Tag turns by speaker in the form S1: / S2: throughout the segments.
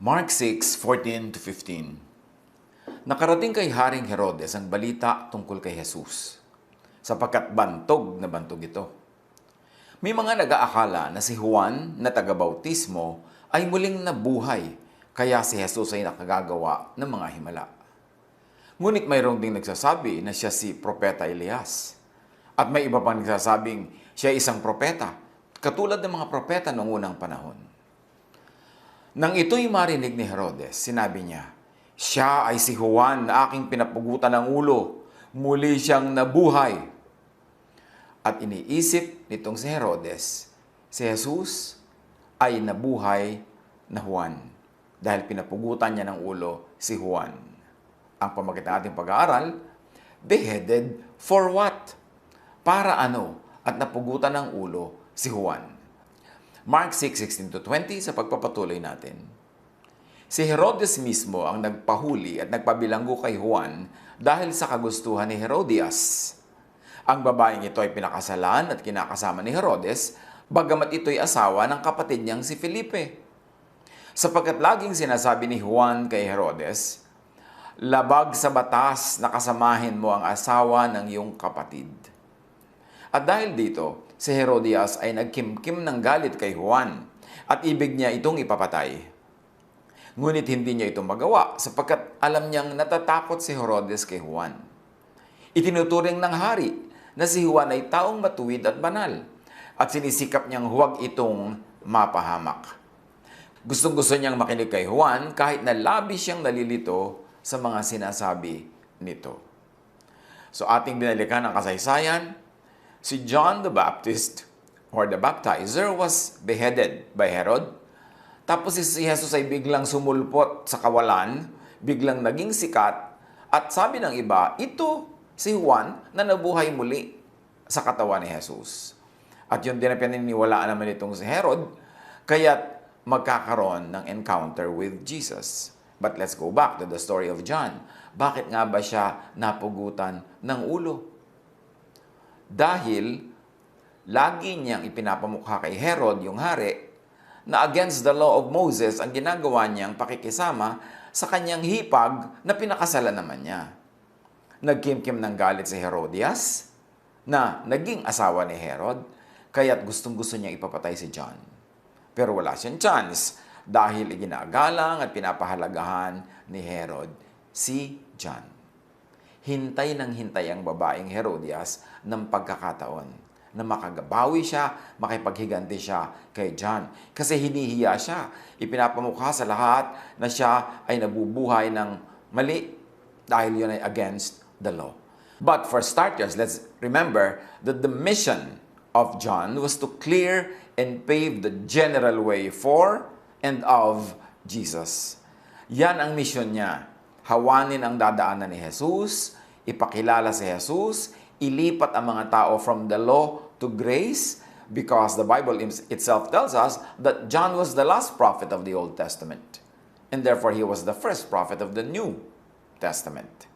S1: Mark 6:14-15. Nakarating kay Haring Herodias ang balita tungkol kay Jesus, sapagkat bantog na bantog ito. May mga nag-aakala na si Juan na taga-bautismo ay muling nabuhay, kaya si Jesus ay nakagagawa ng mga himala. Ngunit mayroong ding nagsasabi na siya si Propeta Elias. At may iba pang nagsasabing siya isang propeta, katulad ng mga propeta noong unang panahon. Nang ito'y marinig ni Herodes, sinabi niya, "Siya ay si Juan na aking pinapugutan ng ulo. Muli siyang nabuhay." At iniisip nitong si Herodes, si Jesus ay nabuhay na Juan dahil pinapugutan niya ng ulo si Juan. Ang pamagat ng ating pag-aaral, beheaded for what? Para ano at napugutan ng ulo si Juan? Mark 6:16-20 sa pagpapatuloy natin. Si Herodes mismo ang nagpahuli at nagpabilanggo kay Juan dahil sa kagustuhan ni Herodias. Ang babaeng ito ay pinakasalan at kinakasama ni Herodes, bagamat ito'y asawa ng kapatid niyang si Felipe. Sapagkat laging sinasabi ni Juan kay Herodes, "Labag sa batas na kasamahin mo ang asawa ng iyong kapatid." At dahil dito, si Herodias ay nagkimkim ng galit kay Juan at ibig niya itong ipapatay. Ngunit hindi niya ito magawa sapagkat alam niyang natatakot si Herodes kay Juan. Itinuturing ng hari na si Juan ay taong matuwid at banal at sinisikap niyang huwag itong mapahamak. Gustong-gusto niyang makinig kay Juan kahit na labis siyang nalilito sa mga sinasabi nito. So ating binalikan ang kasaysayan. Si John the Baptist, or the baptizer, was beheaded by Herod. Tapos si Jesus ay biglang sumulpot sa kawalan, biglang naging sikat, at sabi ng iba, ito si Juan na nabuhay muli sa katawan ni Jesus. At yun din ang pininiwalaan naman itong si Herod, kaya't magkakaroon ng encounter with Jesus. But let's go back to the story of John. Bakit nga ba siya napugutan ng ulo? Dahil lagi niyang ipinapamukha kay Herod, yung hari, na against the law of Moses ang ginagawa niyang pakikisama sa kanyang hipag na pinakasalan naman niya. Nagkimkim ng galit si Herodias na naging asawa ni Herod, kaya't gustong-gusto niyang ipapatay si John. Pero wala siyang chance dahil iginagalang at pinapahalagahan ni Herod si John. Hintay ng hintay ang babaeng Herodias ng pagkakataon na makagabawi siya, makipaghiganti siya kay John. Kasi hinihiya siya. Ipinapamukha sa lahat na siya ay nabubuhay ng mali dahil yun ay against the law. But for starters, let's remember that the mission of John was to clear and pave the general way for and of Jesus. Yan ang mission niya. Hawanin ang dadaanan ni Jesus, ipakilala si Jesus, ilipat ang mga tao from the law to grace, because the Bible itself tells us that John was the last prophet of the Old Testament. And therefore, he was the first prophet of the New Testament.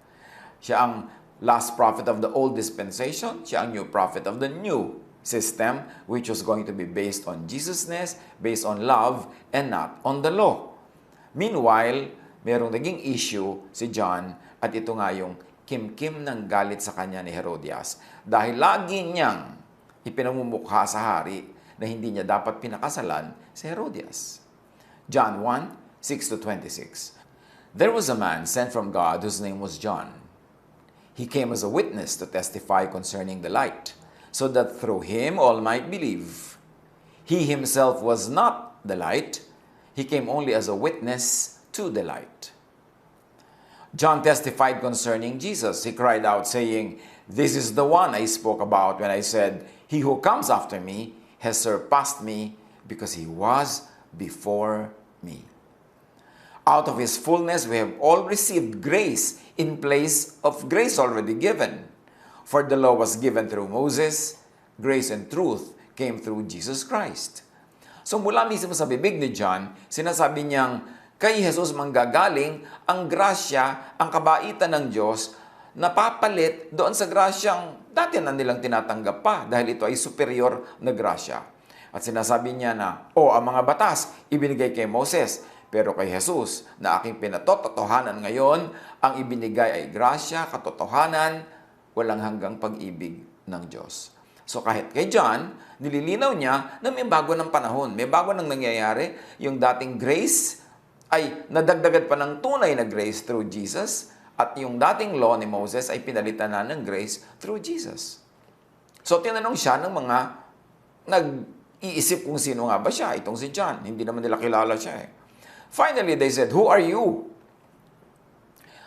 S1: Siya ang last prophet of the Old Dispensation, siya ang new prophet of the New System, which was going to be based on Jesusness, based on love, and not on the law. Meanwhile, merong naging issue si John at ito nga yung kimkim ng galit sa kanya ni Herodias dahil lagi niyang ipinamumukha sa hari na hindi niya dapat pinakasalan si Herodias. John 1:6-26. There was a man sent from God whose name was John. He came as a witness to testify concerning the light, so that through him all might believe. He himself was not the light. He came only as a witness to the light. John testified concerning Jesus. He cried out saying, "This is the one I spoke about when I said, 'He who comes after me has surpassed me because he was before me.'" Out of his fullness we have all received grace in place of grace already given. For the law was given through Moses, grace and truth came through Jesus Christ. So mula mismo sa bibig ni John, sinasabi niyang kay Jesus manggagaling ang grasya, ang kabaitan ng Diyos napapalit doon sa grasyang dati na nilang tinatanggap pa dahil ito ay superior na grasya. At sinasabi niya na, ang mga batas ibinigay kay Moses, pero kay Jesus na aking pinatotohanan ngayon, ang ibinigay ay grasya, katotohanan, walang hanggang pag-ibig ng Diyos. So kahit kay John, nililinaw niya na may bago ng panahon, may bago nang nangyayari. Yung dating grace ay nadagdagan pa ng tunay na grace through Jesus, at yung dating law ni Moses ay pinalitan na ng grace through Jesus. So tinanong siya ng mga nag-iisip kung sino nga ba siya, itong si John. Hindi naman nila kilala siya eh. Finally, they said, "Who are you?"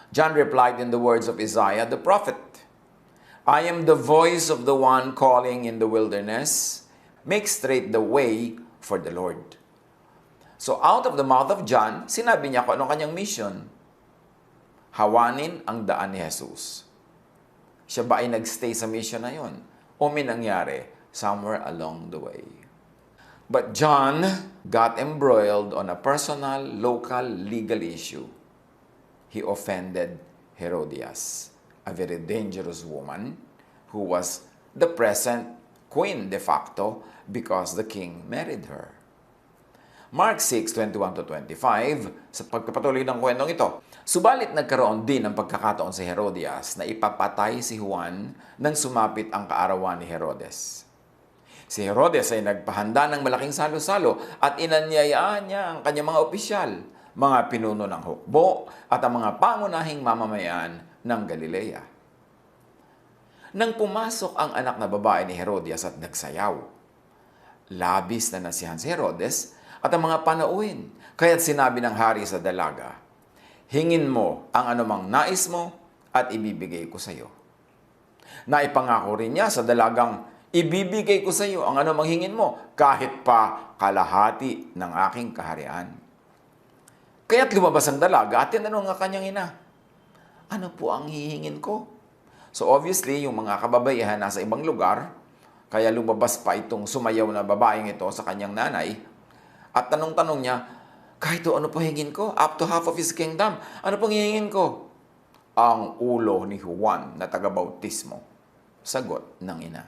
S1: John replied in the words of Isaiah the prophet, "I am the voice of the one calling in the wilderness, make straight the way for the Lord." So out of the mouth of John, sinabi niya kung anong kanyang mission. Hawanin ang daan ni Jesus. Siya ba ay nagstay sa mission na yon? O may nangyari somewhere along the way? But John got embroiled on a personal, local, legal issue. He offended Herodias, a very dangerous woman who was the present queen de facto because the king married her. Mark 6:21-25, sa pagpapatuloy ng kwentong ito, subalit nagkaroon din ng pagkakataon sa Herodias na ipapatay si Juan nang sumapit ang kaarawan ni Herodes. Si Herodes ay nagpahanda ng malaking salo-salo at inanyayaan niya ang kanyang mga opisyal, mga pinuno ng hukbo at ang mga pangunahing mamamayan ng Galilea. Nang pumasok ang anak na babae ni Herodias at nagsayaw, labis na nasiyahan si Herodes at ang mga panauhin, kaya't sinabi ng hari sa dalaga, "Hingin mo ang anumang nais mo at ibibigay ko sa iyo." Naipangako rin niya sa dalagang, "Ibibigay ko sa iyo ang anumang hingin mo, kahit pa kalahati ng aking kaharian." Kaya't lumabas ang dalaga at tinanong ang kanyang ina, "Ano po ang hihingin ko?" So obviously, yung mga kababaihan nasa ibang lugar, kaya lumabas pa itong sumayaw na babaeng ito sa kanyang nanay, at tanong-tanong niya, "Kahit ano po hingin ko? Up to half of his kingdom. Ano pong hihingin ko?" "Ang ulo ni Juan na taga-bautismo," sagot ng ina.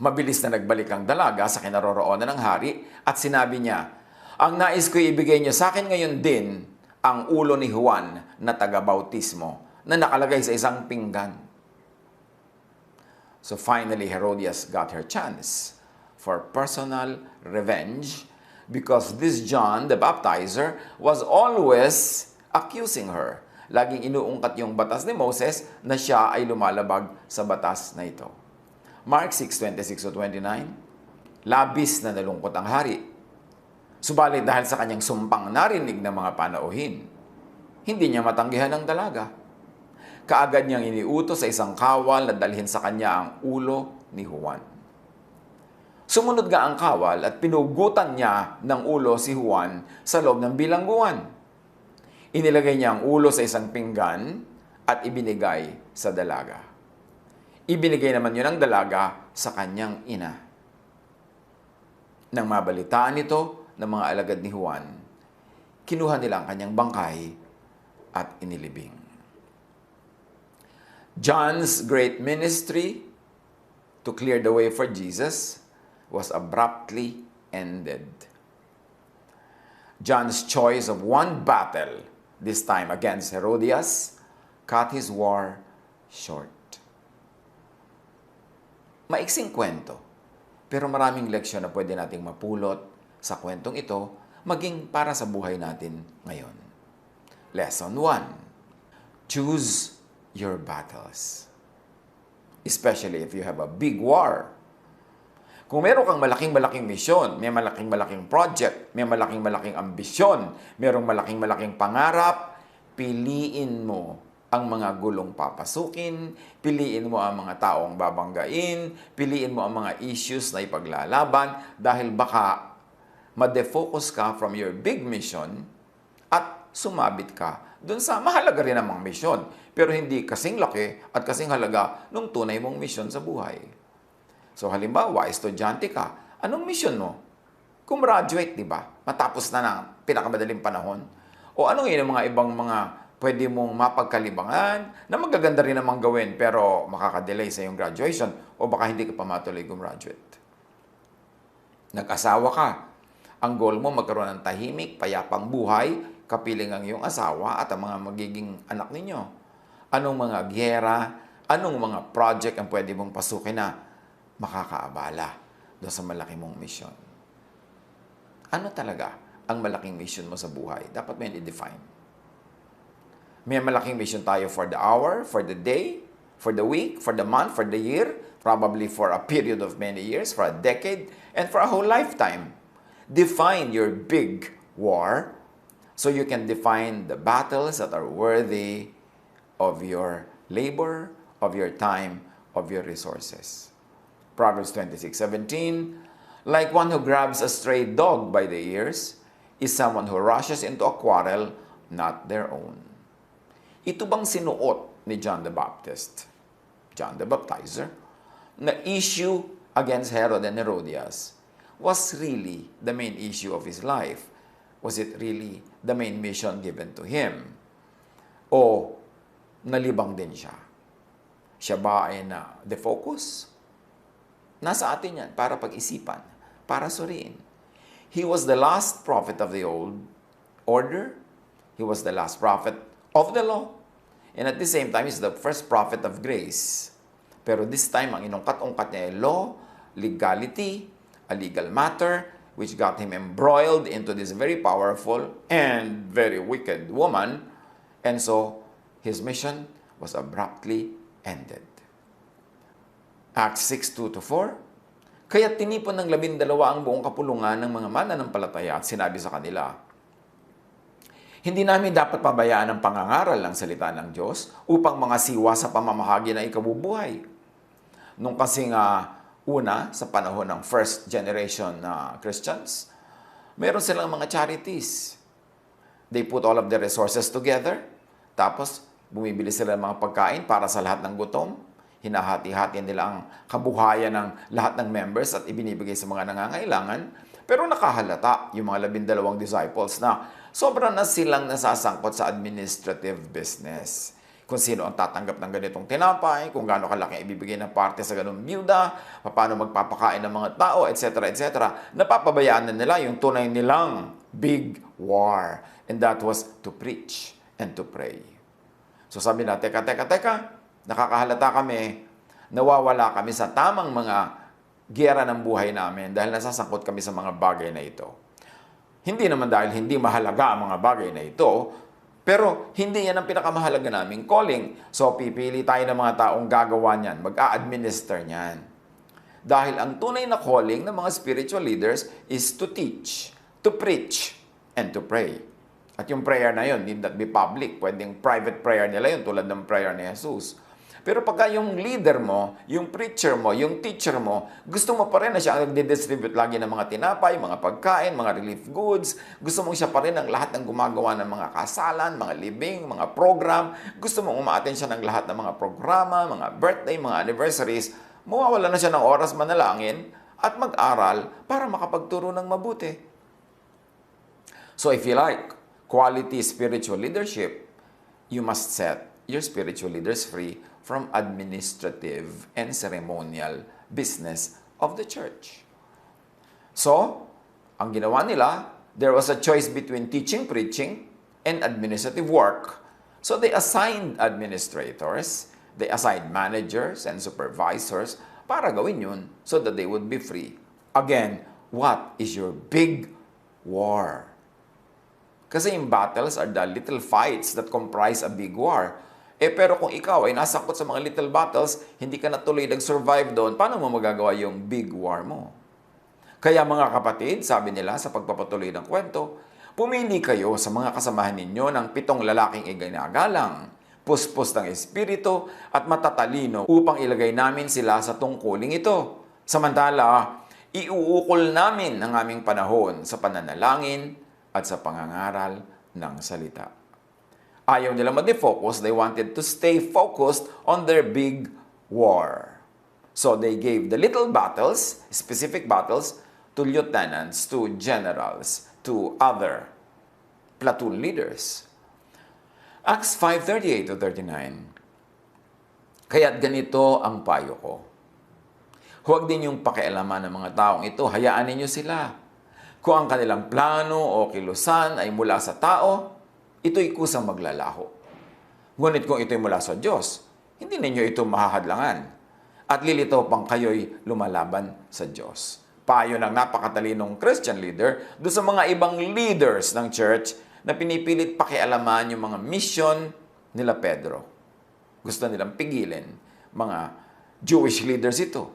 S1: Mabilis na nagbalik ang dalaga sa kinaroroonan ng hari at sinabi niya, "Ang nais ko ibigay niyo sa akin ngayon din ang ulo ni Juan na taga-bautismo na nakalagay sa isang pinggan." So finally, Herodias got her chance for personal revenge because this John, the baptizer, was always accusing her. Laging inuungkat yung batas ni Moses na siya ay lumalabag sa batas na ito. Mark 6:26-29, labis na nalungkot ang hari. Subalit dahil sa kanyang sumpang narinig ng mga panauhin, hindi niya matanggihan ang dalaga. Kaagad niyang iniutos sa isang kawal na dalhin sa kanya ang ulo ni Juan. Sumunod nga ang kawal at pinugutan niya ng ulo si Juan sa loob ng bilangguan. Inilagay niya ang ulo sa isang pinggan at ibinigay sa dalaga. Ibinigay naman yun ng dalaga sa kanyang ina. Nang mabalitaan ito ng mga alagad ni Juan, kinuha nila ang kanyang bangkay at inilibing. John's great ministry to clear the way for Jesus was abruptly ended. John's choice of one battle, this time against Herodias, cut his war short. Maiksing kwento, pero maraming leksyon na pwede nating mapulot sa kwentong ito, maging para sa buhay natin ngayon. Lesson 1. Choose your battles. Especially if you have a big war. Kung meron kang malaking-malaking misyon, may malaking-malaking project, may malaking-malaking ambisyon, merong malaking-malaking pangarap, piliin mo ang mga gulong papasukin, piliin mo ang mga taong babanggain, piliin mo ang mga issues na ipaglalaban dahil baka ma-defocus ka from your big mission at sumabit ka dun sa mahalaga rin namang mission, pero hindi kasing laki at kasing halaga nung tunay mong mission sa buhay. So halimbawa, estudyante ka, anong mission mo? Graduate, di ba? Matapos na ng pinakamadaling panahon. O anong yun ang mga ibang mga Pwede mong mapagkalibangan na magaganda rin namang gawin pero makakadelay sa iyong graduation o baka hindi ka pa matuloy gumraduate. Nag-asawa ka. Ang goal mo magkaroon ng tahimik, payapang buhay, kapiling ang iyong asawa at ang mga magiging anak ninyo. Anong mga giyera, anong mga project ang pwede mong pasukin na makakaabala doon sa malaki mong mission? Ano talaga ang malaking mission mo sa buhay? Dapat mo yun i-define. May malaking mission tayo for the hour, for the day, for the week, for the month, for the year, probably for a period of many years, for a decade, and for a whole lifetime. Define your big war so you can define the battles that are worthy of your labor, of your time, of your resources. Proverbs 26:17, like one who grabs a stray dog by the ears is someone who rushes into a quarrel not their own. Ito bang sinuot ni John the Baptist, John the Baptizer, na issue against Herod and Herodias was really the main issue of his life? Was it really the main mission given to him? O nalibang din siya? Siya ba ay na-defocus? Nasa atin yan para pag-isipan, para suriin. He was the last prophet of the old order. He was the last prophet of the law. And at the same time, he's the first prophet of grace. Pero this time, ang inungkat-ungkat niya ay law, legality, a legal matter, which got him embroiled into this very powerful and very wicked woman. And so, his mission was abruptly ended. Acts 6:2-4. Kaya tinipon ng 12 ang buong kapulungan ng mga mananampalataya at sinabi sa kanila, hindi namin dapat pabayaan ang pangangaral ng salita ng Diyos upang mga siwa sa pamamahagi na ikabubuhay. Nung kasing una, sa panahon ng first generation na Christians, meron silang mga charities. They put all of their resources together, tapos bumibili sila ng mga pagkain para sa lahat ng gutom. Hinahati-hati nila ang kabuhayan ng lahat ng members at ibinibigay sa mga nangangailangan. Pero nakahalata yung mga 12 disciples na sobrang na silang nasasangkot sa administrative business. Kung sino ang tatanggap ng ganitong tinapay, kung gaano kalaki ibibigay na parte sa ganung byuda, paano magpapakain ng mga tao, etc. etc. Napapabayaan na nila yung tunay nilang big war. And that was to preach and to pray. So sabi na, teka, nakakahalata kami, nawawala kami sa tamang mga giyera ng buhay namin dahil nasasangkot kami sa mga bagay na ito. Hindi naman dahil hindi mahalaga ang mga bagay na ito, pero hindi yan ang pinakamahalaga naming calling. So pipili tayo ng mga taong gagawa niyan, mag-a-administer niyan. Dahil ang tunay na calling ng mga spiritual leaders is to teach, to preach, and to pray. At yung prayer na yun, need not be public. Pwedeng private prayer nila yun, tulad ng prayer ni Jesus. Pero pagka yung leader mo, yung preacher mo, yung teacher mo, gusto mo pa rin na siya ang nagdidistribute lagi ng mga tinapay, mga pagkain, mga relief goods. Gusto mo siya pa rin ang lahat ng gumagawa ng mga kasalan, mga libing, mga program. Gusto mo umaaten siya ng lahat ng mga programa, mga birthday, mga anniversaries. Mawawala na siya ng oras manalangin at mag-aral para makapagturo ng mabuti. So if you like quality spiritual leadership, you must set your spiritual leaders free from administrative and ceremonial business of the church. So, ang ginawa nila, there was a choice between teaching, preaching, and administrative work. So they assigned administrators, they assigned managers and supervisors para gawin yun so that they would be free. Again, what is your big war? Kasi yung battles are the little fights that comprise a big war. Pero kung ikaw ay nasangkot sa mga little battles, hindi ka natuloy nag-survive doon, paano mo magagawa yung big war mo? Kaya mga kapatid, sabi nila sa pagpapatuloy ng kwento, pumili kayo sa mga kasamahan ninyo ng 7 lalaking iginagalang, puspos ng espiritu at matatalino upang ilagay namin sila sa tungkuling ito. Samantala, iuukol namin ang aming panahon sa pananalangin at sa pangangaral ng salita. Ayaw nila mag-defocus, they wanted to stay focused on their big war. So they gave the little battles, specific battles, to lieutenants, to generals, to other platoon leaders. Acts 5:38-39. Kaya't ganito ang payo ko. Huwag din yung pakialaman ng mga taong ito, hayaan ninyo sila. Kung ang kanilang plano o kilusan ay mula sa tao, ito'y kusang maglalaho. Ngunit kung ito'y mula sa Diyos, hindi ninyo ito mahahadlangan. At lilitaw pang kayo'y lumalaban sa Diyos. Payo ng napakatalinong Christian leader doon sa mga ibang leaders ng church na pinipilit pakialaman yung mga mission nila Pedro. Gusto nilang pigilin. Mga Jewish leaders ito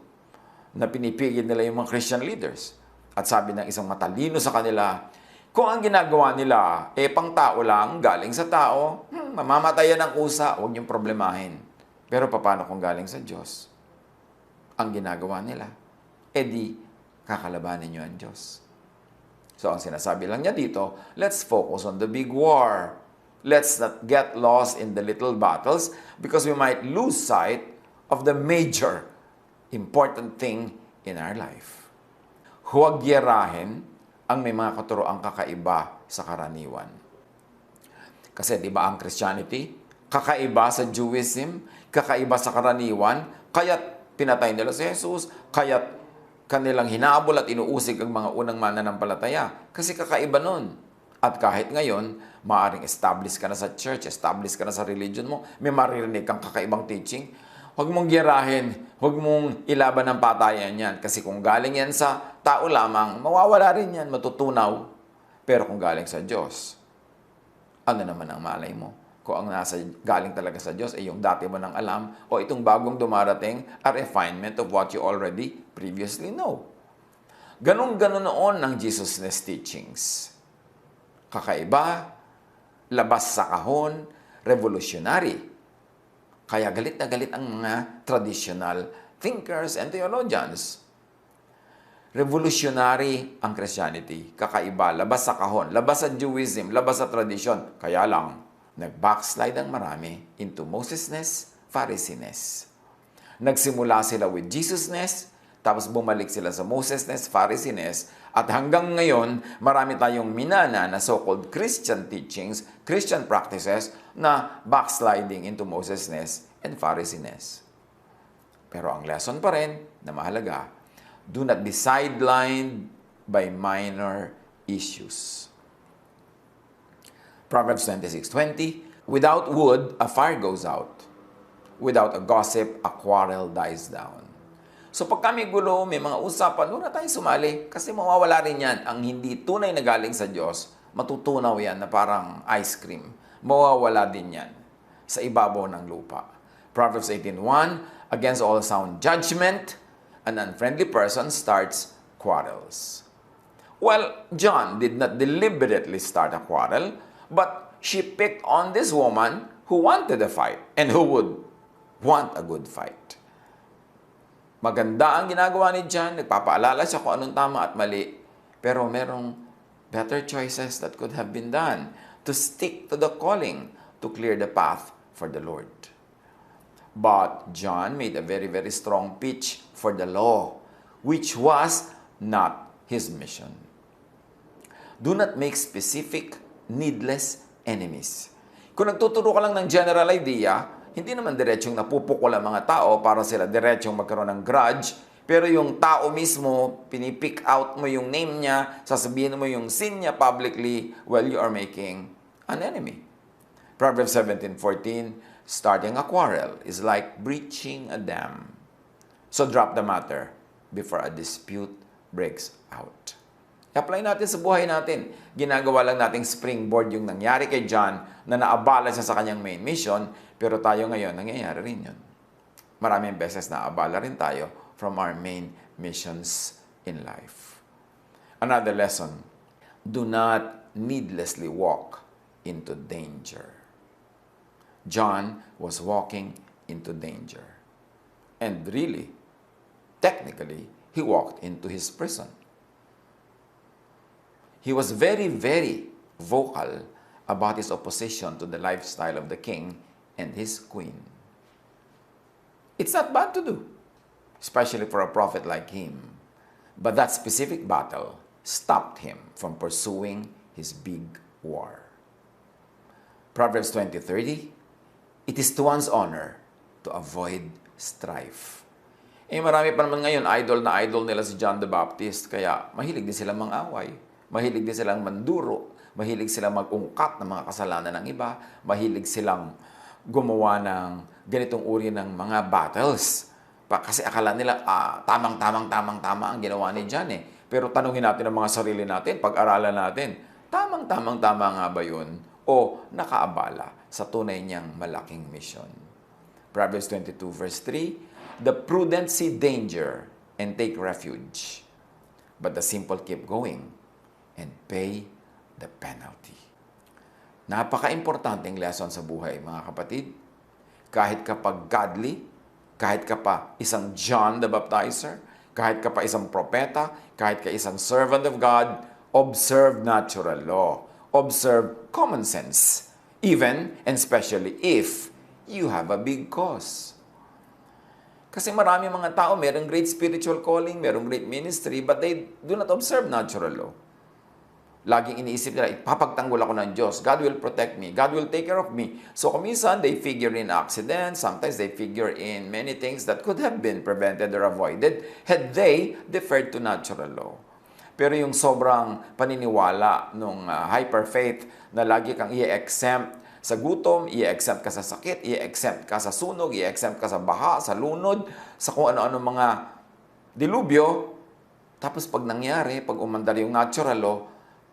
S1: na pinipigil nila yung mga Christian leaders. At sabi ng isang matalino sa kanila, kung ang ginagawa nila pang tao lang, galing sa tao, mamamatayan ng kusa, huwag niyong problemahin. Pero paano kung galing sa Diyos? Ang ginagawa nila, di kakalabanin niyo ang Diyos. So ang sinasabi lang niya dito, let's focus on the big war. Let's not get lost in the little battles because we might lose sight of the major important thing in our life. Huwag yarahin ang may mga katuroang kakaiba sa karaniwan. Kasi di ba ang Christianity, kakaiba sa Judaism, kakaiba sa karaniwan, kaya't pinatay nila si Jesus, kaya't kanilang hinabol at inuusig ang mga unang mananampalataya. Kasi kakaiba nun. At kahit ngayon, maaaring establish ka na sa church, establish ka na sa religion mo, may maririnig kang kakaibang teaching, huwag mong girahin, huwag mong ilaban ng patayan yan. Kasi kung galing yan sa tao lamang, mawawala rin yan, matutunaw. Pero kung galing sa Diyos, ano naman ang malay mo? Kung ang galing talaga sa Diyos ay yung dati mo nang alam o itong bagong dumarating a refinement of what you already previously know. Ganun-ganon noon ang Jesus' teachings. Kakaiba, labas sa kahon, revolutionary. Kaya galit na galit ang mga traditional thinkers and theologians. Revolutionary ang Christianity. Kakaiba, labas sa kahon, labas sa Judaism, labas sa tradition. Kaya lang, nag-backslide ang marami into Mosesness, Phariseeness. Nagsimula sila with Jesusness, tapos bumalik sila sa Mosesness, Phariseeness, at hanggang ngayon, marami tayong minana na so-called Christian teachings, Christian practices, na backsliding into Mosesness and Phariseeness. Pero ang lesson pa rin na mahalaga, do not be sidelined by minor issues. Proverbs 26:20, without wood, a fire goes out. Without a gossip, a quarrel dies down. So pag kami gulo, may mga usapan, huwag na tayong sumali kasi mawawala rin yan. Ang hindi tunay na galing sa Diyos, matutunaw yan na parang ice cream. Mawawala din yan sa ibabaw ng lupa. Proverbs 18:1, against all sound judgment, an unfriendly person starts quarrels. Well, John did not deliberately start a quarrel, but she picked on this woman who wanted a fight and who would want a good fight. Maganda ang ginagawa ni John, nagpapaalala siya kung anong tama at mali, pero merong better choices that could have been done to stick to the calling, to clear the path for the Lord. But John made a very, very strong pitch for the law, which was not his mission. Do not make specific, needless enemies. Kung nagtuturo ka lang ng general idea, hindi naman diretsong napupukol ang mga tao para sila diretsong magkaroon ng grudge, pero yung tao mismo, pinipick out mo yung name niya, sasabihin mo yung sin niya publicly, well, you are making an enemy. Proverbs 17:14, starting a quarrel is like breaching a dam. So drop the matter before a dispute breaks out. I-apply natin sa buhay natin. Ginagawa lang nating springboard yung nangyari kay John na naabala siya sa kanyang main mission, pero tayo ngayon, nangyayari rin yun. Maraming beses naabala rin tayo from our main missions in life. Another lesson, do not needlessly walk into danger. John was walking into danger. And really, technically, he walked into his prison. He was very, very vocal about his opposition to the lifestyle of the king and his queen. It's not bad to do, especially for a prophet like him. But that specific battle stopped him from pursuing his big war. Proverbs 20:30, it is to one's honor to avoid strife. Marami pa naman ngayon, idol na idol nila si John the Baptist, kaya mahilig din silang mang-away, mahilig din silang manduro, mahilig silang mag-ungkat ng mga kasalanan ng iba, mahilig silang gumawa ng ganitong uri ng mga battles. Kasi akala nila, tama ang ginawa ni John eh. Pero tanungin natin ang mga sarili natin, pag-aralan natin, tama nga ba yun? O nakaabala sa tunay niyang malaking mission? Proverbs 22 verse 3, the prudent see danger and take refuge, but the simple keep going and pay the penalty. Napaka-importanteng lesson sa buhay, mga kapatid. Kahit kapag godly, kahit ka pa isang John the Baptizer, kahit ka pa isang propeta, kahit ka isang servant of God, observe natural law. Observe common sense. Even and especially if you have a big cause. Kasi marami mga tao, merong great spiritual calling, merong great ministry, but they do not observe natural law. Laging iniisip nila, ipapagtanggol ako ng Diyos. God will protect me. God will take care of me. So, kuminsan, they figure in accidents. Sometimes, they figure in many things that could have been prevented or avoided had they deferred to natural law. Pero yung sobrang paniniwala nung hyper-faith na lagi kang i-exempt sa gutom, i-exempt ka sa sakit, i-exempt ka sa sunog, i-exempt ka sa baha, sa lunod, sa kung ano-ano mga dilubyo. Tapos, pag nangyari, pag umandar yung natural law,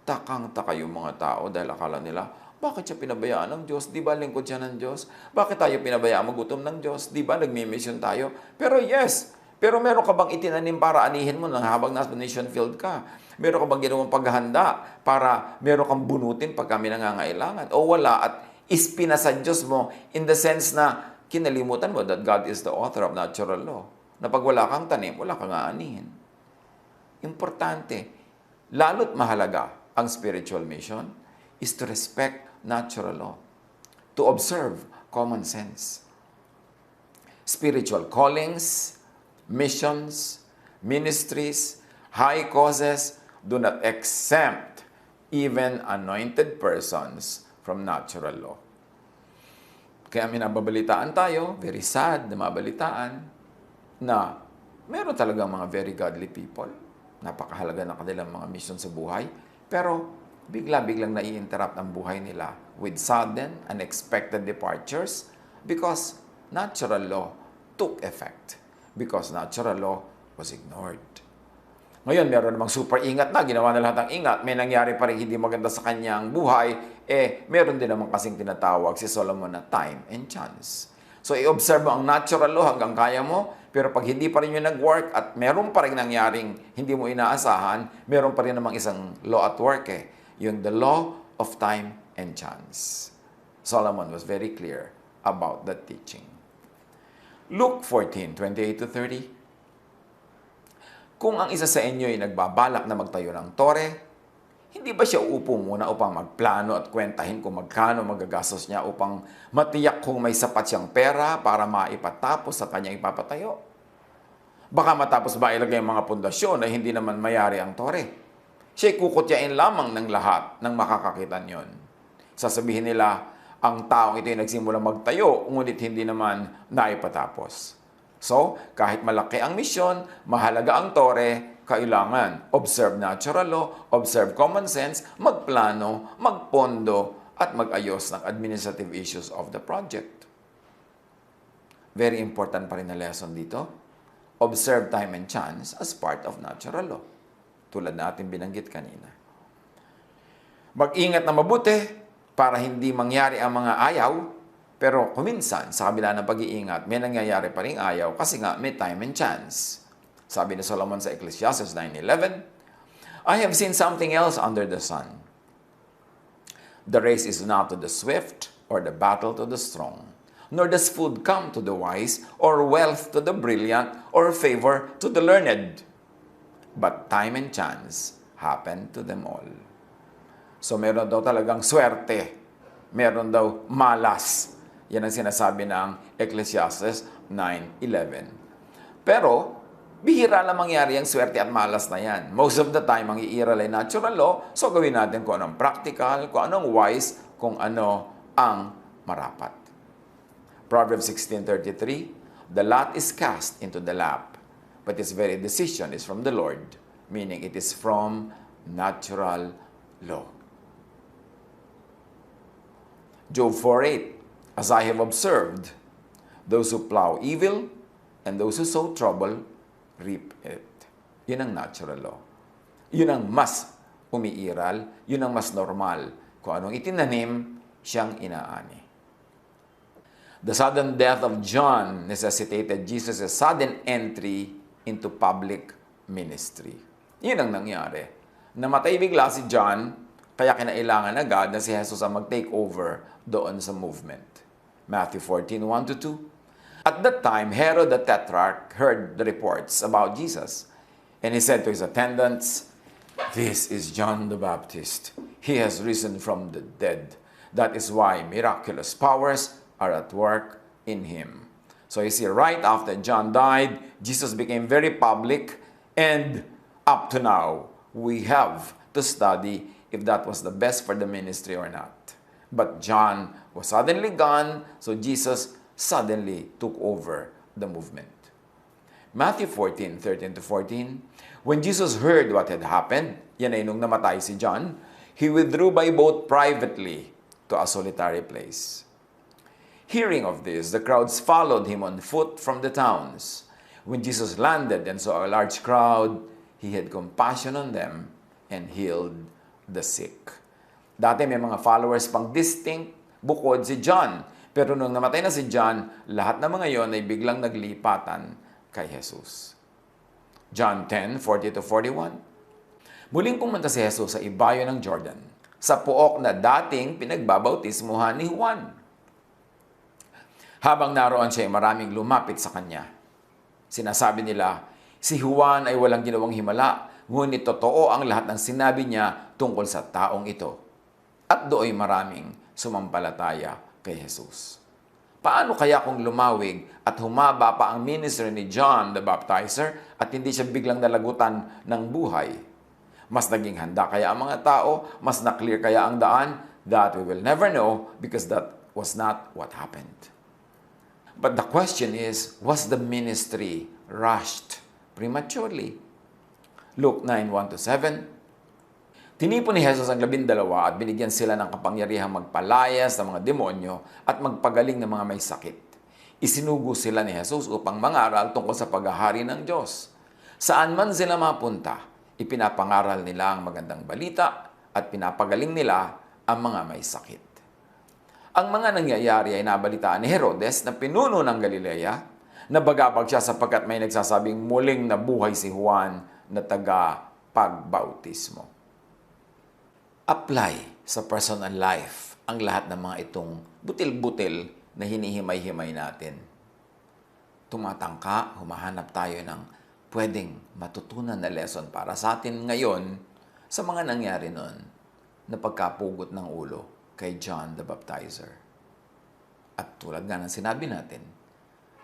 S1: takang-taka yung mga tao dahil akala nila, bakit siya pinabayaan ng Diyos? Di ba lingkod siya ng Diyos? Bakit tayo pinabayaan magutom ng Diyos? Di ba nagmi-mission tayo? Pero yes, pero meron ka bang itinanim para anihin mo nang habang nasa mission field ka? Meron ka bang ginawang paghahanda para meron kang bunutin pag kami nangangailangan? O wala at ispina sa Diyos mo in the sense na kinalimutan mo that God is the author of natural law. Na pag wala kang tanim, wala kang aanihin. Importante, lalo't mahalaga ang spiritual mission is to respect natural law, to observe common sense. Spiritual callings, missions, ministries, high causes do not exempt even anointed persons from natural law. Kaya minababalitaan tayo, very sad na mabalitaan, na meron talagang mga very godly people. Napakahalaga ng kanilang mga mission sa buhay. Pero bigla-biglang nai-interrupt ang buhay nila with sudden, unexpected departures because natural law took effect. Because natural law was ignored. Ngayon, meron namang super ingat na, ginawa na lahat ng ingat, may nangyari pa rin hindi maganda sa kanyang buhay, meron din naman kasing tinatawag si Solomon na time and chance. So, i-observe mo ang natural law hanggang kaya mo, pero pag hindi pa rin yung nag-work at meron pa rin nangyaring hindi mo inaasahan, meron pa rin namang isang law at work yung the law of time and chance. Solomon was very clear about that teaching. Luke 14:28-30. Kung ang isa sa inyo ay nagbabalak na magtayo ng tore, hindi ba siya uupo muna upang magplano at kwentahin kung magkano magagastos niya upang matiyak kung may sapat siyang pera para maipatapos sa kanyang ipapatayo? Baka matapos ba ilagay ang mga pundasyon na hindi naman mayari ang tore? Siya'y kukutyain lamang ng lahat ng makakakitan yon. Sasabihin nila, ang taong ito ay nagsimulang magtayo, ngunit hindi naman naipatapos. So, kahit malaki ang misyon, mahalaga ang tore, kailangan observe natural law, observe common sense, magplano, magpondo, at mag-ayos ng administrative issues of the project. Very important pa rin na lesson dito. Observe time and chance as part of natural law. Tulad na ating binanggit kanina. Mag-ingat na mabuti para hindi mangyari ang mga ayaw, pero kuminsan, sa kabila ng pag-iingat, may nangyayari pa rin ayaw kasi nga may time and chance. Sabi ni Solomon sa Ecclesiastes 9:11, I have seen something else under the sun. The race is not to the swift or the battle to the strong, nor does food come to the wise, or wealth to the brilliant, or favor to the learned. But time and chance happen to them all. So meron daw talagang swerte. Meron daw malas. Yan ang sinasabi ng Ecclesiastes 9:11. Pero, bihira lang mangyari ang swerte at malas na yan. Most of the time, ang iiral ay natural law, so gawin natin kung anong practical, kung anong wise, kung ano ang marapat. Proverbs 16:33, the lot is cast into the lap, but its very decision is from the Lord, meaning it is from natural law. Job 4:8, as I have observed, those who plow evil and those who sow trouble reap it. Yun ang natural law. Yun ang mas umiiral, yun ang mas normal. Kung anong itinanim, siyang inaani. The sudden death of John necessitated Jesus' sudden entry into public ministry. Yun ang nangyari. Namatay bigla si John, kaya kinailangan agad na si Jesus ang mag-take over doon sa movement. Matthew 14:1-2. At that time, Herod the Tetrarch heard the reports about Jesus, and he said to his attendants, "This is John the Baptist. He has risen from the dead. That is why miraculous powers are at work in him." So you see, right after John died, Jesus became very public, and up to now, we have to study if that was the best for the ministry or not. But John was suddenly gone, so Jesus suddenly took over the movement. Matthew 14:13-14, when Jesus heard what had happened, yan ay nung namatay si John, he withdrew by boat privately to a solitary place. Hearing of this, the crowds followed him on foot from the towns. When Jesus landed and saw a large crowd, he had compassion on them and healed the sick. Dati may mga followers pang distinct bukod si John. Pero nung namatay na si John, lahat ng mga yon ay biglang naglipatan kay Jesus. John 10:40-41. Muling pumunta si Jesus sa ibayo ng Jordan, sa puok na dating pinagbabautismuhan ni Juan. Habang naroon siya, maraming lumapit sa kanya. Sinasabi nila, si Juan ay walang ginawang himala, ngunit totoo ang lahat ng sinabi niya tungkol sa taong ito. At dooy maraming sumampalataya kay Jesus. Paano kaya kung lumawig at humaba pa ang ministry ni John the Baptizer at hindi siya biglang nalagutan ng buhay? Mas naging handa kaya ang mga tao? Mas na-clear kaya ang daan? That we will never know because that was not what happened. But the question is, was the ministry rushed prematurely? Luke 9:1-7. Tinipon ni Jesus ang 12 at binigyan sila ng kapangyarihang magpalayas ng mga demonyo at magpagaling ng mga may sakit. Isinugo sila ni Jesus upang mangaral tungkol sa paghahari ng Diyos. Saan man sila mapunta, ipinapangaral nila ang magandang balita at pinapagaling nila ang mga may sakit. Ang mga nangyayari ay nabalitaan ni Herodias na pinuno ng Galilea, nabagabag siya sapagkat may nagsasabing muling nabuhay si Juan na taga-pagbautismo. Apply sa personal life ang lahat ng mga itong butil-butil na hinihimay-himay natin. Tumatangka, humahanap tayo ng pwedeng matutunan na lesson para sa atin ngayon sa mga nangyari noon na pagkapugot ng ulo kay John the Baptizer. At tulad nga ng sinabi natin,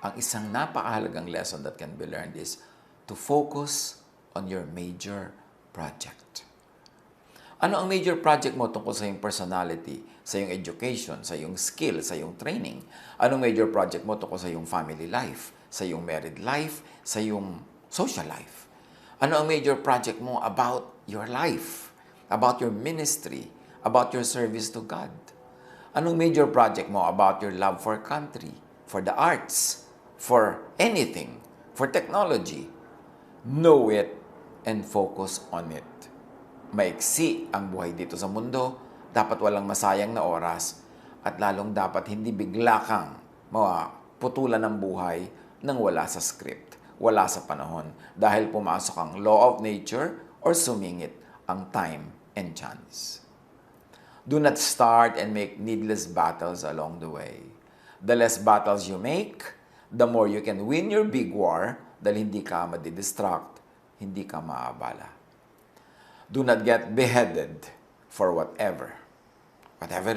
S1: ang isang napakahalagang lesson that can be learned is to focus on your major project. Ano ang major project mo tungkol sa iyong personality, sa iyong education, sa iyong skill, sa iyong training? Anong major project mo tungkol sa iyong family life, sa iyong married life, sa iyong social life? Ano ang major project mo about your life, about your ministry, about your service to God? Anong major project mo about your love for country, for the arts, for anything, for technology? Know it and focus on it. Maiksi ang buhay dito sa mundo, dapat walang masayang na oras, at lalong dapat hindi bigla kang maputulan ng buhay nang wala sa script, wala sa panahon, dahil pumasok ang law of nature or sumingit ang time and chance. Do not start and make needless battles along the way. The less battles you make, the more you can win your big war dahil hindi ka madidistract, hindi ka maabala. Do not get beheaded for whatever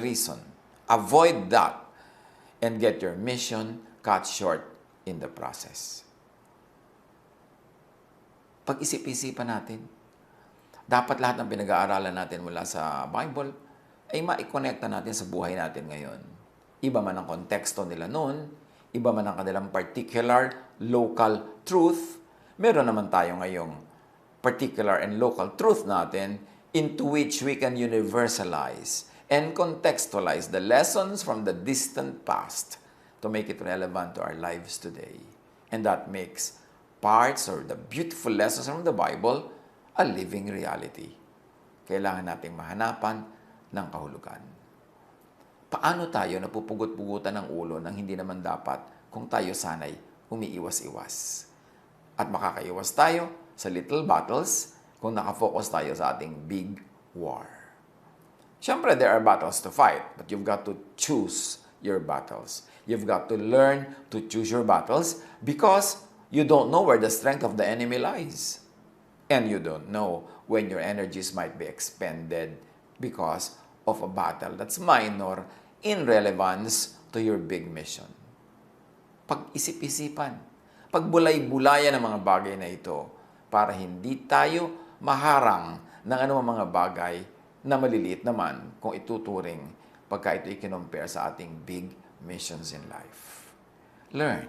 S1: reason. Avoid that and get your mission cut short in the process. Pag-isip-isipan natin, dapat lahat ng pinag-aaralan natin mula sa Bible, ay maikonekta natin sa buhay natin ngayon. Iba man ang konteksto nila noon, iba man ang kanilang particular local truth, meron naman tayo ngayong particular and local truth natin into which we can universalize and contextualize the lessons from the distant past to make it relevant to our lives today. And that makes parts or the beautiful lessons from the Bible a living reality. Kailangan nating mahanapan ng kahulugan. Paano tayo napupugot-pugutan ng ulo ng hindi naman dapat kung tayo sanay umiiwas-iwas? At makakaiwas tayo sa little battles kung nakafocus tayo sa ating big war. Siyempre, there are battles to fight, but you've got to choose your battles. You've got to learn to choose your battles because you don't know where the strength of the enemy lies. And you don't know when your energies might be expended because of a battle that's minor in relevance to your big mission. Pag-isip-isipan, pagbulay-bulayan ng mga bagay na ito para hindi tayo maharang ng anumang mga bagay na maliliit naman kung ituturing pagka ito i-compare sa ating big missions in life. Learn.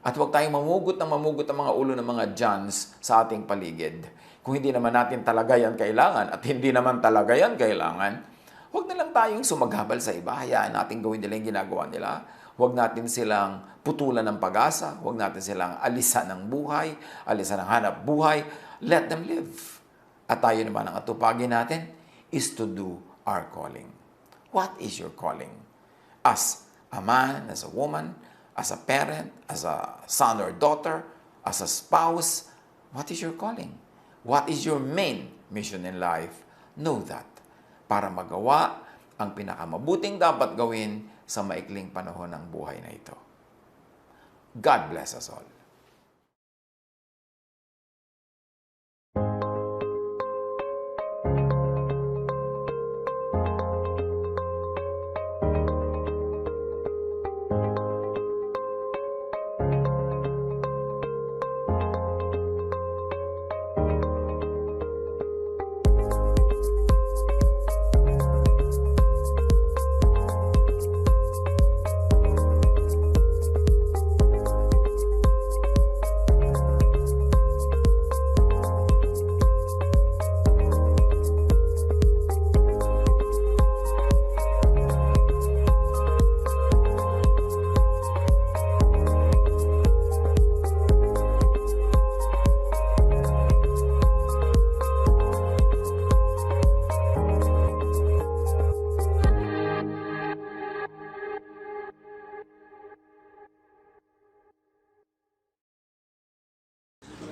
S1: At huwag tayong mamugot ng mga ulo ng mga Johns sa ating paligid. Kung hindi naman natin talaga yan kailangan at hindi naman talaga yan kailangan, huwag na lang tayong sumaghabal sa iba. Hayaan natin gawin nila yung ginagawa nila. Huwag natin silang putulan ng pag-asa. Huwag natin silang alisan ng buhay, alisan ng hanap buhay. Let them live. At tayo naman ang atupagin natin is to do our calling. What is your calling? As a man, as a woman, as a parent, as a son or daughter, as a spouse, what is your calling? What is your main mission in life? Know that. Para magawa ang pinakamabuting dapat gawin sa maikling panahon ng buhay na ito. God bless us all.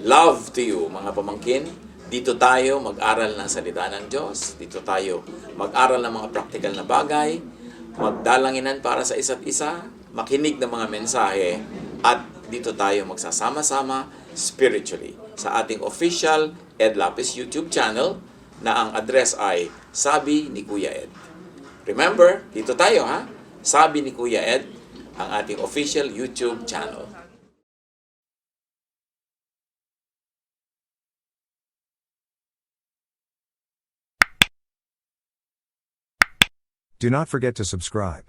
S1: Love to you, mga pamangkin. Dito tayo mag-aral ng salita ng Diyos. Dito tayo mag-aral ng mga practical na bagay. Magdalanginan para sa isa't isa. Makinig ng mga mensahe. At dito tayo magsasama-sama spiritually sa ating official Ed Lapiz YouTube channel na ang address ay Sabi ni Kuya Ed. Remember, dito tayo ha. Sabi ni Kuya Ed, ang ating official YouTube channel.
S2: Do not forget to subscribe.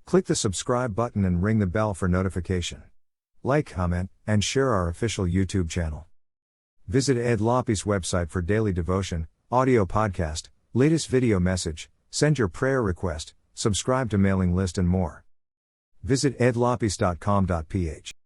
S2: Click the subscribe button and ring the bell for notification. Like, comment, and share our official YouTube channel. Visit Ed Lapiz website for daily devotion, audio podcast, latest video message, send your prayer request, subscribe to mailing list and more. Visit edlapiz.com.ph.